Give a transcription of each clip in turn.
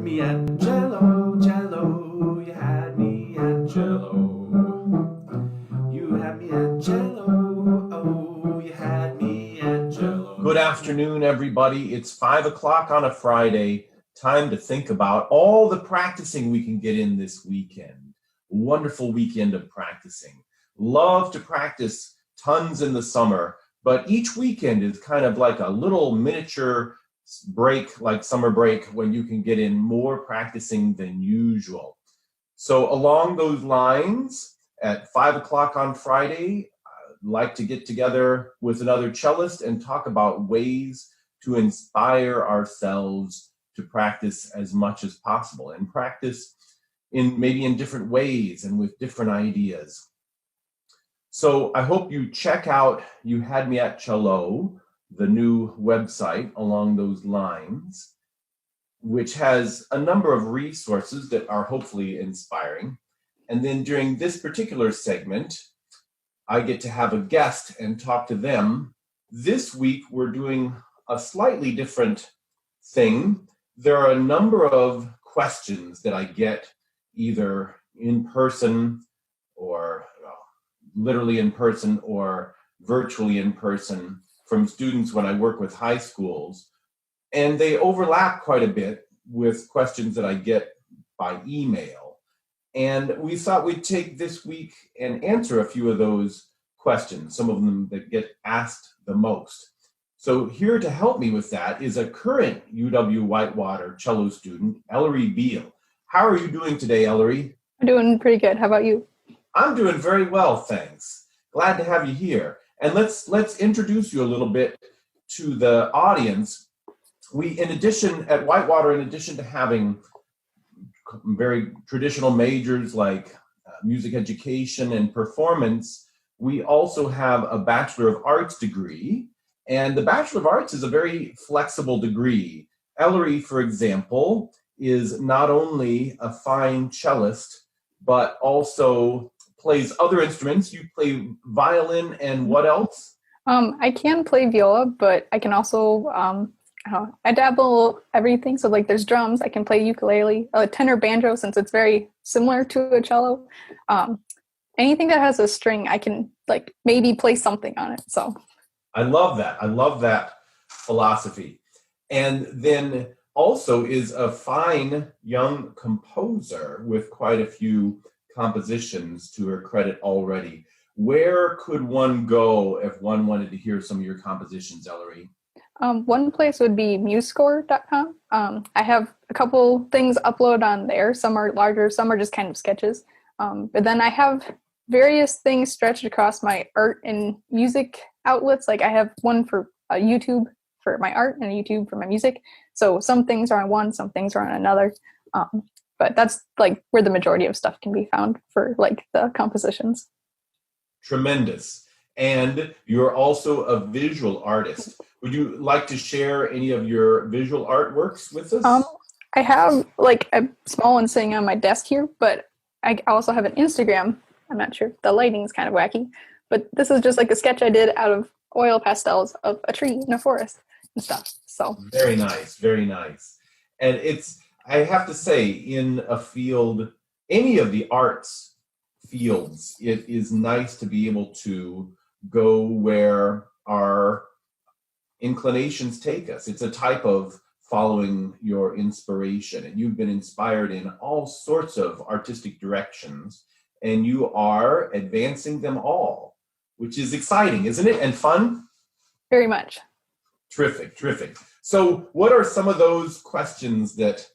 had me at Cello, Cello. You had me at Cello. You had me at Cello. Oh, you had me at Cello. Good afternoon, everybody. It's 5 o'clock on a Friday. Time to think about all the practicing we can get in this weekend. Wonderful weekend of practicing. Love to practice tons in the summer, but each weekend is kind of like a little miniature break, like summer break, when you can get in more practicing than usual. So along those lines, at 5 o'clock on Friday, I'd like to get together with another cellist and talk about ways to inspire ourselves to practice as much as possible, and practice maybe in different ways and with different ideas. So I hope you check out You Had Me at Cello, the new website along those lines, which has a number of resources that are hopefully inspiring. And then during this particular segment, I get to have a guest and talk to them. This week, we're doing a slightly different thing. There are a number of questions that I get either in person or literally in person or virtually in person from students when I work with high schools. And they overlap quite a bit with questions that I get by email. And we thought we'd take this week and answer a few of those questions, some of them that get asked the most. So here to help me with that is a current UW-Whitewater cello student, Eleri Beal. How are you doing today, Eleri? I'm doing pretty good. How about you? I'm doing very well, thanks. Glad to have you here. And let's introduce you a little bit to the audience. We, in addition, at Whitewater, in addition to having very traditional majors like music education and performance, we also have a Bachelor of Arts degree. And the Bachelor of Arts is a very flexible degree. Eleri, for example, is not only a fine cellist, but also plays other instruments. You play violin and what else? I can play viola, but I can also, I dabble everything. So like there's drums, I can play ukulele, tenor banjo, since it's very similar to a cello. Anything that has a string, I can like maybe play something on it, so. I love that. I love that philosophy. And then also is a fine young composer with quite a few compositions to her credit already. Where could one go if one wanted to hear some of your compositions, Eleri? One place would be musescore.com. I have a couple things upload on there. Some are larger, some are just kind of sketches. But then I have various things stretched across my art and music outlets. Like I have one for YouTube for my art and YouTube for my music. So some things are on one, some things are on another. But that's like where the majority of stuff can be found for like the compositions. Tremendous. And you're also a visual artist. Would you like to share any of your visual artworks with us? I have like a small one sitting on my desk here, but I also have an Instagram. I'm not sure. The lighting's kind of wacky, but this is just like a sketch I did out of oil pastels of a tree in a forest and stuff. So very nice, very nice. And I have to say, in a field, any of the arts fields, it is nice to be able to go where our inclinations take us. It's a type of following your inspiration, and you've been inspired in all sorts of artistic directions, and you are advancing them all, which is exciting, isn't it? And fun? Very much. Terrific, terrific. So what are some of those questions that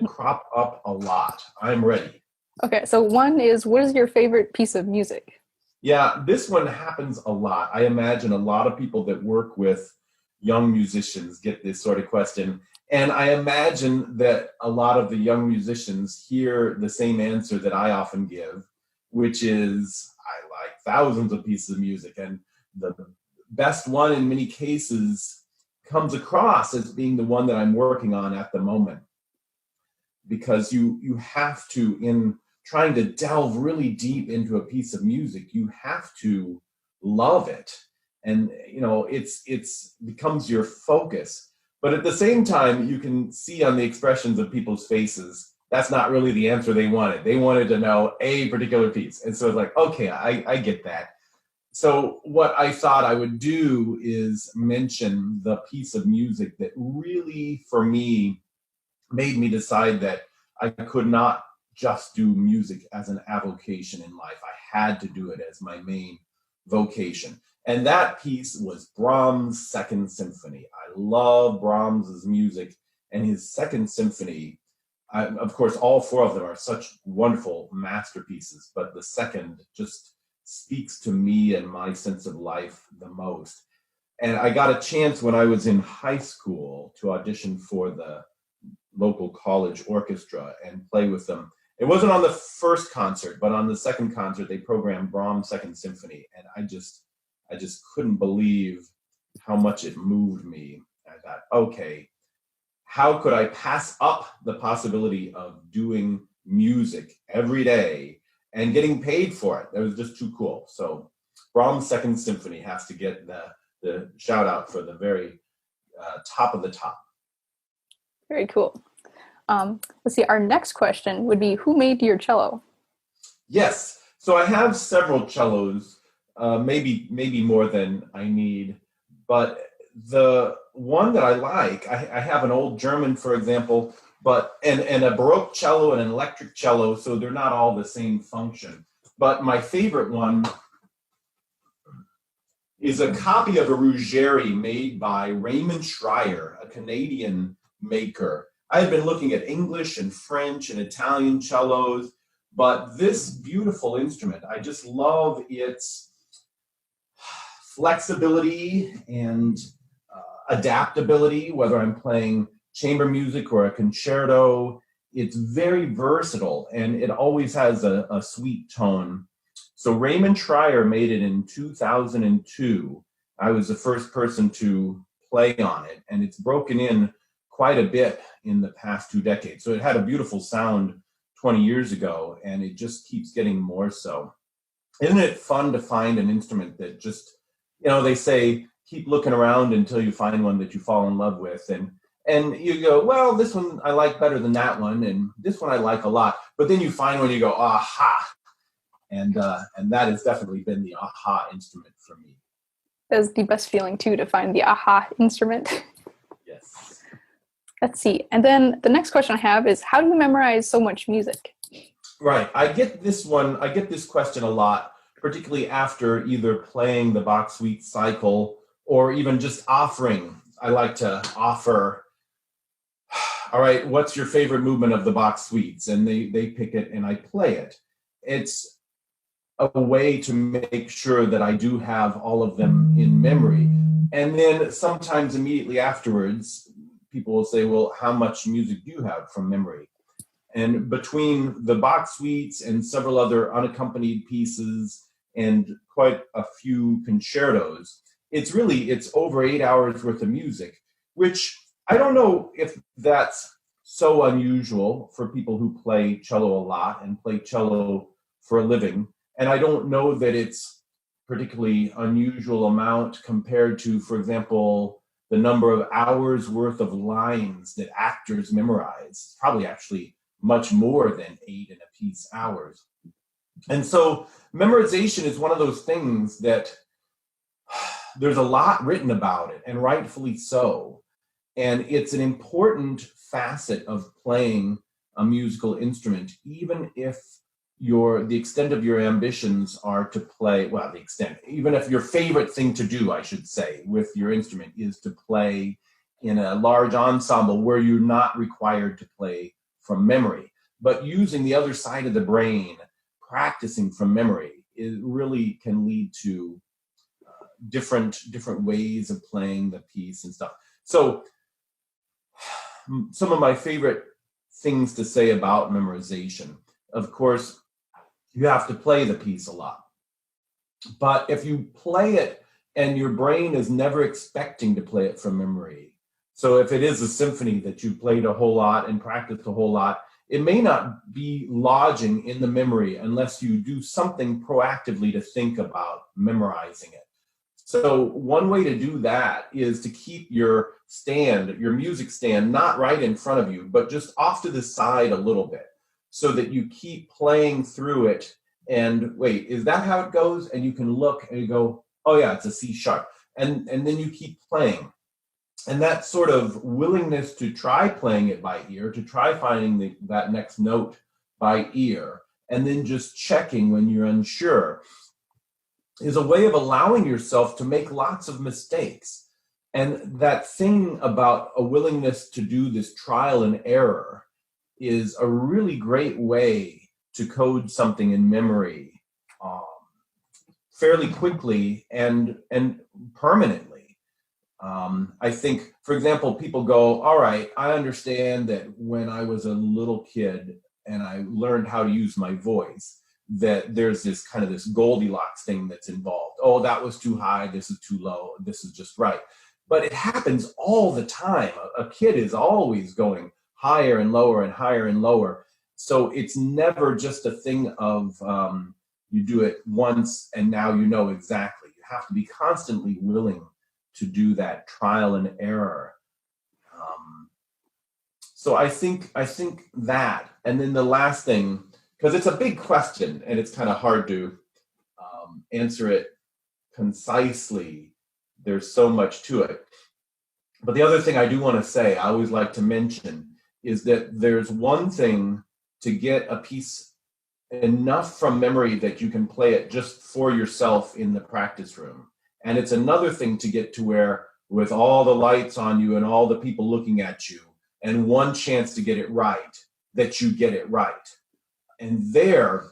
crop up a lot? I'm ready. Okay, so one is, what is your favorite piece of music? Yeah, this one happens a lot. I imagine a lot of people that work with young musicians get this sort of question. And I imagine that a lot of the young musicians hear the same answer that I often give, which is, I like thousands of pieces of music. And the best one in many cases comes across as being the one that I'm working on at the moment. Because you have to, in trying to delve really deep into a piece of music, you have to love it. And, it's becomes your focus. But at the same time, you can see on the expressions of people's faces, that's not really the answer they wanted. They wanted to know a particular piece. And so it's like, okay, I get that. So what I thought I would do is mention the piece of music that really, for me, made me decide that I could not just do music as an avocation in life. I had to do it as my main vocation. And that piece was Brahms' Second Symphony. I love Brahms's music, and his Second Symphony, of course, all four of them are such wonderful masterpieces, but the second just speaks to me and my sense of life the most. And I got a chance when I was in high school to audition for the local college orchestra and play with them. It wasn't on the first concert, but on the second concert, they programmed Brahms' Second Symphony, and I just couldn't believe how much it moved me. I thought, okay, how could I pass up the possibility of doing music every day and getting paid for it? That was just too cool. So Brahms' Second Symphony has to get the shout out for the very top of the top. Very cool. Let's see, our next question would be, who made your cello? Yes, so I have several cellos, maybe more than I need, but the one that I like, I have an old German, for example, and a Baroque cello and an electric cello, so they're not all the same function. But my favorite one is a copy of a Ruddigore made by Raymond Schreier, a Canadian maker. I had been looking at English and French and Italian cellos, but this beautiful instrument, I just love its flexibility and adaptability, whether I'm playing chamber music or a concerto. It's very versatile, and it always has a sweet tone. So Raymond Schreier made it in 2002. I was the first person to play on it, and it's broken in quite a bit in the past 2 decades. So it had a beautiful sound 20 years ago, and it just keeps getting more so. Isn't it fun to find an instrument that just, they say, keep looking around until you find one that you fall in love with. And you go, well, this one I like better than that one, and this one I like a lot. But then you find one, you go, aha. And that has definitely been the aha instrument for me. That's the best feeling, too, to find the aha instrument. Yes. Let's see. And then the next question I have is, how do you memorize so much music? Right. I get this question a lot, particularly after either playing the Bach Suite cycle or even just offering. I like to offer, all right, what's your favorite movement of the Bach Suites? And they pick it and I play it. It's a way to make sure that I do have all of them in memory. And then sometimes immediately afterwards, people will say, well, how much music do you have from memory? And between the Bach Suites and several other unaccompanied pieces and quite a few concertos, it's over 8 hours worth of music, which I don't know if that's so unusual for people who play cello a lot and play cello for a living. And I don't know that it's particularly unusual amount compared to, for example, the number of hours worth of lines that actors memorize. It's probably actually much more than 8 in a piece hours. And so memorization is one of those things that there's a lot written about it, and rightfully so. And it's an important facet of playing a musical instrument, even if the extent of your ambitions are to play, even if your favorite thing to do, I should say, with your instrument is to play in a large ensemble where you're not required to play from memory. But using the other side of the brain, practicing from memory, it really can lead to different ways of playing the piece and stuff. So some of my favorite things to say about memorization, of course, you have to play the piece a lot. But if you play it and your brain is never expecting to play it from memory, so if it is a symphony that you played a whole lot and practiced a whole lot, it may not be lodging in the memory unless you do something proactively to think about memorizing it. So one way to do that is to keep your stand, your music stand, not right in front of you, but just off to the side a little bit, so that you keep playing through it. And wait, is that how it goes? And you can look and you go, oh yeah, it's a C sharp. And then you keep playing. And that sort of willingness to try playing it by ear, to try finding that next note by ear, and then just checking when you're unsure, is a way of allowing yourself to make lots of mistakes. And that thing about a willingness to do this trial and error is a really great way to code something in memory fairly quickly and permanently. I think, for example, people go, all right, I understand that when I was a little kid and I learned how to use my voice, that there's this kind of this Goldilocks thing that's involved. Oh, that was too high, this is too low, this is just right. But it happens all the time. A kid is always going higher and lower and higher and lower. So it's never just a thing of you do it once and now you know exactly. You have to be constantly willing to do that trial and error. So I think that, and then the last thing, because it's a big question and it's kind of hard to answer it concisely. There's so much to it. But the other thing I do want to say, I always like to mention, is that there's one thing to get a piece enough from memory that you can play it just for yourself in the practice room. And it's another thing to get to where, with all the lights on you and all the people looking at you, and one chance to get it right, that you get it right. And there,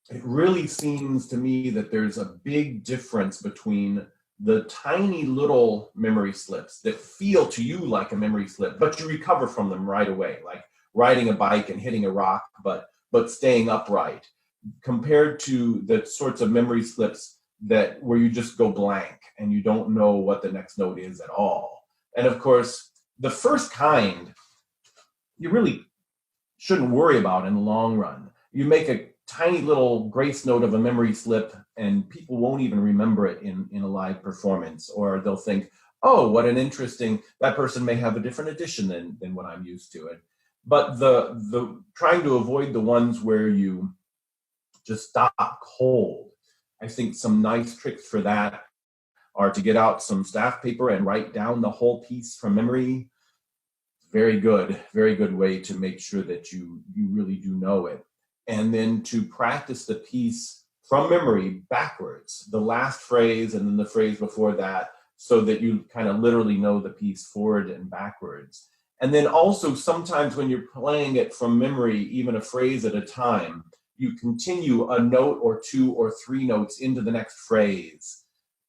it really seems to me that there's a big difference between the tiny little memory slips that feel to you like a memory slip, but you recover from them right away, like riding a bike and hitting a rock, but staying upright, compared to the sorts of memory slips that where you just go blank and you don't know what the next note is at all. And of course, the first kind, you really shouldn't worry about in the long run. You make a tiny little grace note of a memory slip and people won't even remember it in a live performance, or they'll think, oh, what an interesting, that person may have a different edition than what I'm used to. It. But the trying to avoid the ones where you just stop cold. I think some nice tricks for that are to get out some staff paper and write down the whole piece from memory. Very good way to make sure that you really do know it. And then to practice the piece from memory backwards, the last phrase and then the phrase before that, so that you kind of literally know the piece forward and backwards. And then also sometimes when you're playing it from memory, even a phrase at a time, you continue a note or two or three notes into the next phrase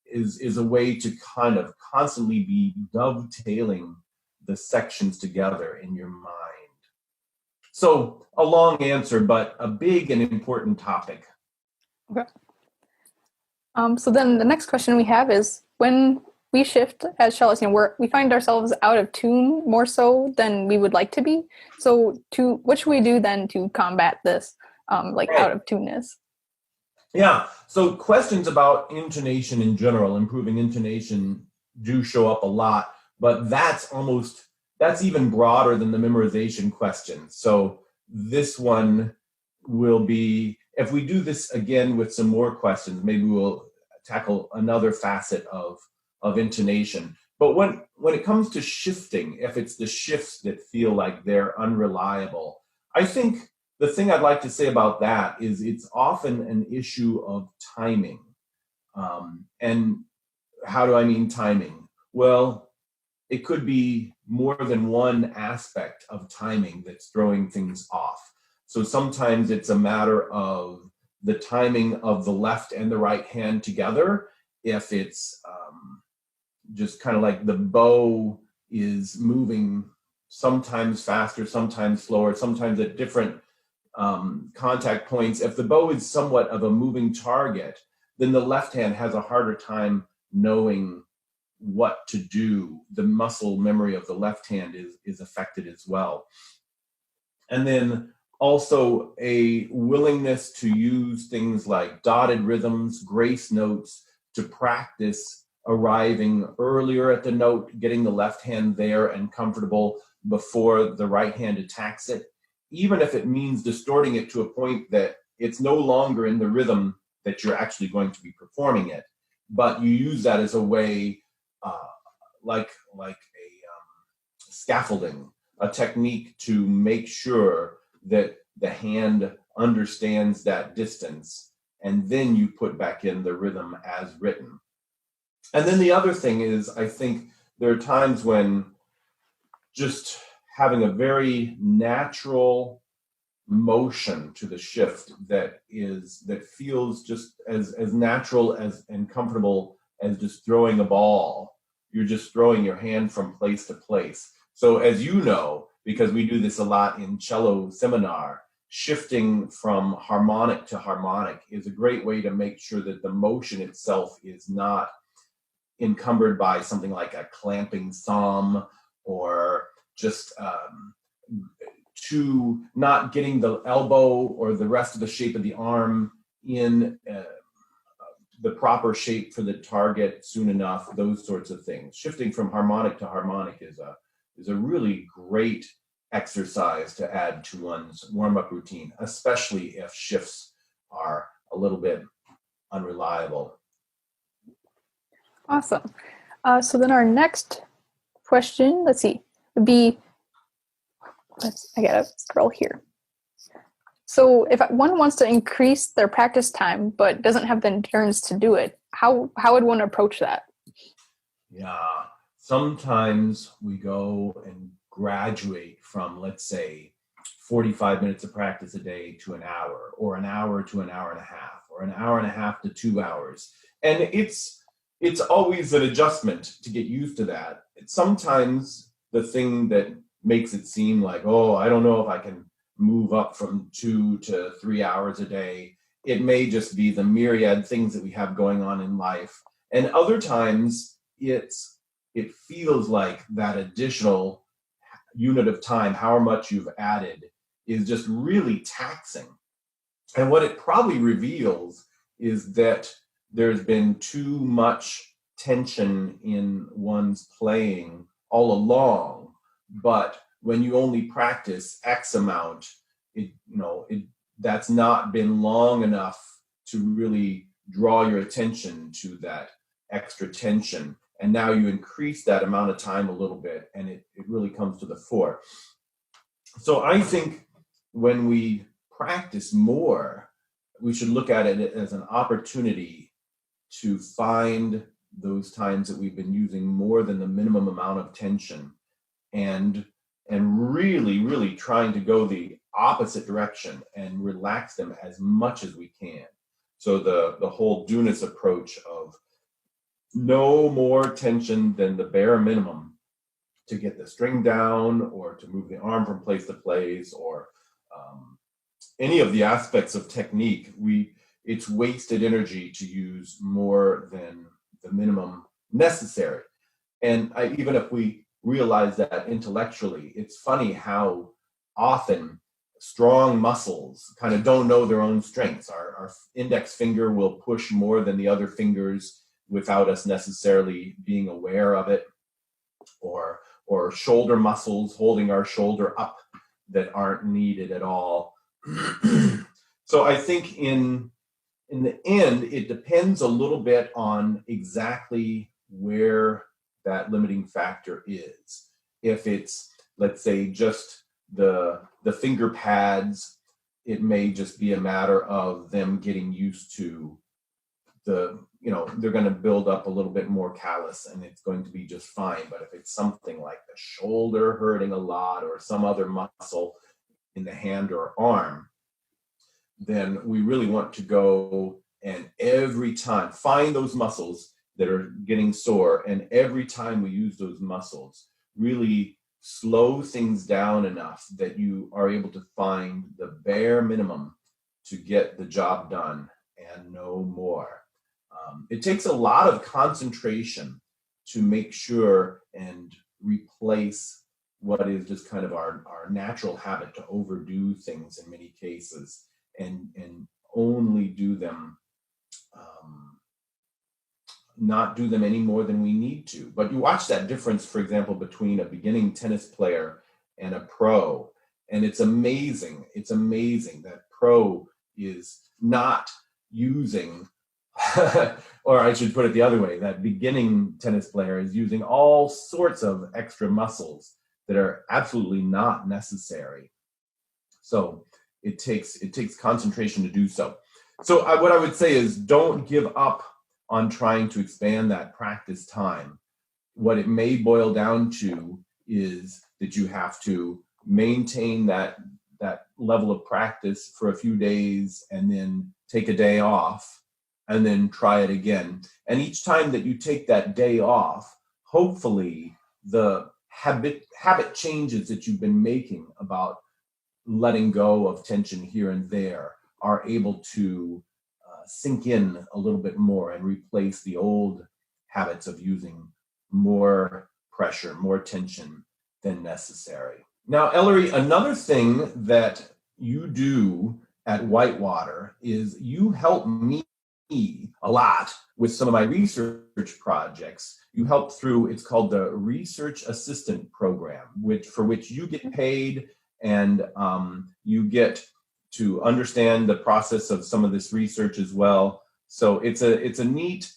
is a way to kind of constantly be dovetailing the sections together in your mind. So a long answer, but a big and important topic. Okay. So then the next question we have is, when we shift as cellists, we find ourselves out of tune more so than we would like to be. So what should we do then to combat this, right. Out of tuneness? Yeah, so questions about intonation in general, improving intonation, do show up a lot, but that's even broader than the memorization question. So this one will be, if we do this again with some more questions, maybe we'll tackle another facet of intonation. But when it comes to shifting, if it's the shifts that feel like they're unreliable, I think the thing I'd like to say about that is it's often an issue of timing. And how do I mean timing? Well, it could be more than one aspect of timing that's throwing things off. So sometimes it's a matter of the timing of the left and the right hand together. If it's just kind of like the bow is moving sometimes faster, sometimes slower, sometimes at different contact points. If the bow is somewhat of a moving target, then the left hand has a harder time knowing what to do. The muscle memory of the left hand is affected as well. And then also a willingness to use things like dotted rhythms, grace notes to practice arriving earlier at the note, getting the left hand there and comfortable before the right hand attacks it, even if it means distorting it to a point that it's no longer in the rhythm that you're actually going to be performing it, but you use that as a way, like a scaffolding, a technique to make sure that the hand understands that distance, and then you put back in the rhythm as written. And then the other thing is, I think there are times when just having a very natural motion to the shift that feels just as natural and comfortable as just throwing a ball. You're just throwing your hand from place to place. So as you know, because we do this a lot in cello seminar, shifting from harmonic to harmonic is a great way to make sure that the motion itself is not encumbered by something like a clamping thumb, or just to not getting the elbow or the rest of the shape of the arm in the proper shape for the target soon enough, those sorts of things. Shifting from harmonic to harmonic is a really great exercise to add to one's warm-up routine, especially if shifts are a little bit unreliable. Awesome. So then our next question, let's see, would be, I gotta scroll here. So if one wants to increase their practice time but doesn't have the endurance to do it, how would one approach that? Yeah, sometimes we go and graduate from, let's say, 45 minutes of practice a day to an hour, or an hour to an hour and a half, or an hour and a half to 2 hours. And it's always an adjustment to get used to that. Sometimes the thing that makes it seem like, oh, I don't know if I can move up from 2 to 3 hours a day, it may just be the myriad things that we have going on in life. And other times it feels like that additional unit of time, how much you've added, is just really taxing. And what it probably reveals is that there's been too much tension in one's playing all along, but when you only practice X amount, that's not been long enough to really draw your attention to that extra tension. And now you increase that amount of time a little bit, and it really comes to the fore. So I think when we practice more, we should look at it as an opportunity to find those times that we've been using more than the minimum amount of tension, and really, really trying to go the opposite direction and relax them as much as we can. So the whole Dunas approach of no more tension than the bare minimum to get the string down, or to move the arm from place to place, or any of the aspects of technique. It's wasted energy to use more than the minimum necessary. And even if we realize that intellectually, it's funny how often strong muscles kind of don't know their own strengths. Our index finger will push more than the other fingers without us necessarily being aware of it, or shoulder muscles holding our shoulder up that aren't needed at all. So I think in the end, it depends a little bit on exactly where that limiting factor is. If it's, let's say, just the finger pads, it may just be a matter of them getting used to they're going to build up a little bit more callus, and it's going to be just fine. But if it's something like the shoulder hurting a lot, or some other muscle in the hand or arm, then we really want to go and every time find those muscles that are getting sore, and every time we use those muscles, really slow things down enough that you are able to find the bare minimum to get the job done and no more. It takes a lot of concentration to make sure and replace what is just kind of our natural habit to overdo things in many cases, and only do them not do them any more than we need to. But you watch that difference, for example, between a beginning tennis player and a pro, and it's amazing. It's amazing that pro is not using, or I should put it the other way, that beginning tennis player is using all sorts of extra muscles that are absolutely not necessary. So it takes concentration to do so. So what I would say is, don't give up on trying to expand that practice time. What it may boil down to is that you have to maintain that level of practice for a few days and then take a day off and then try it again. And each time that you take that day off, hopefully the habit changes that you've been making about letting go of tension here and there are able to sink in a little bit more and replace the old habits of using more pressure, more tension than necessary. Now, Eleri, another thing that you do at Whitewater is you help me a lot with some of my research projects. You help through, it's called the Research Assistant Program, for which you get paid, and you get to understand the process of some of this research as well. So it's a neat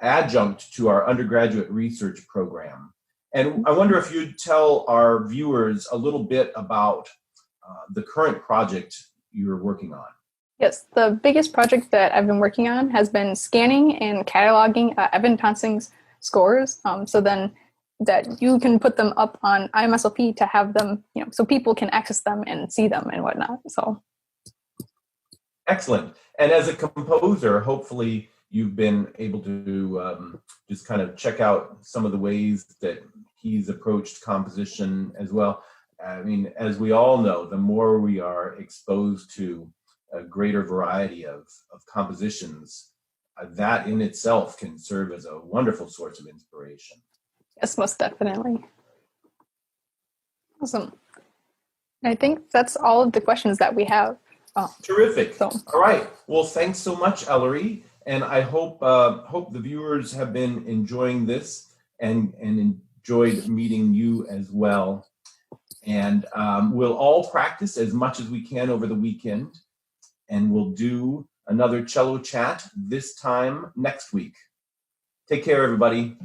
adjunct to our undergraduate research program. And I wonder if you'd tell our viewers a little bit about the current project you're working on. Yes, the biggest project that I've been working on has been scanning and cataloging Evan Tonsing's scores, so then that you can put them up on IMSLP to have them, so people can access them and see them and whatnot. So excellent. And as a composer, hopefully you've been able to just kind of check out some of the ways that he's approached composition as well. I mean, as we all know, the more we are exposed to a greater variety of compositions, that in itself can serve as a wonderful source of inspiration. Yes, most definitely. Awesome. I think that's all of the questions that we have. Terrific. All right. Well, thanks so much, Eleri. And I hope the viewers have been enjoying this and enjoyed meeting you as well. And we'll all practice as much as we can over the weekend. And we'll do another cello chat this time next week. Take care, everybody.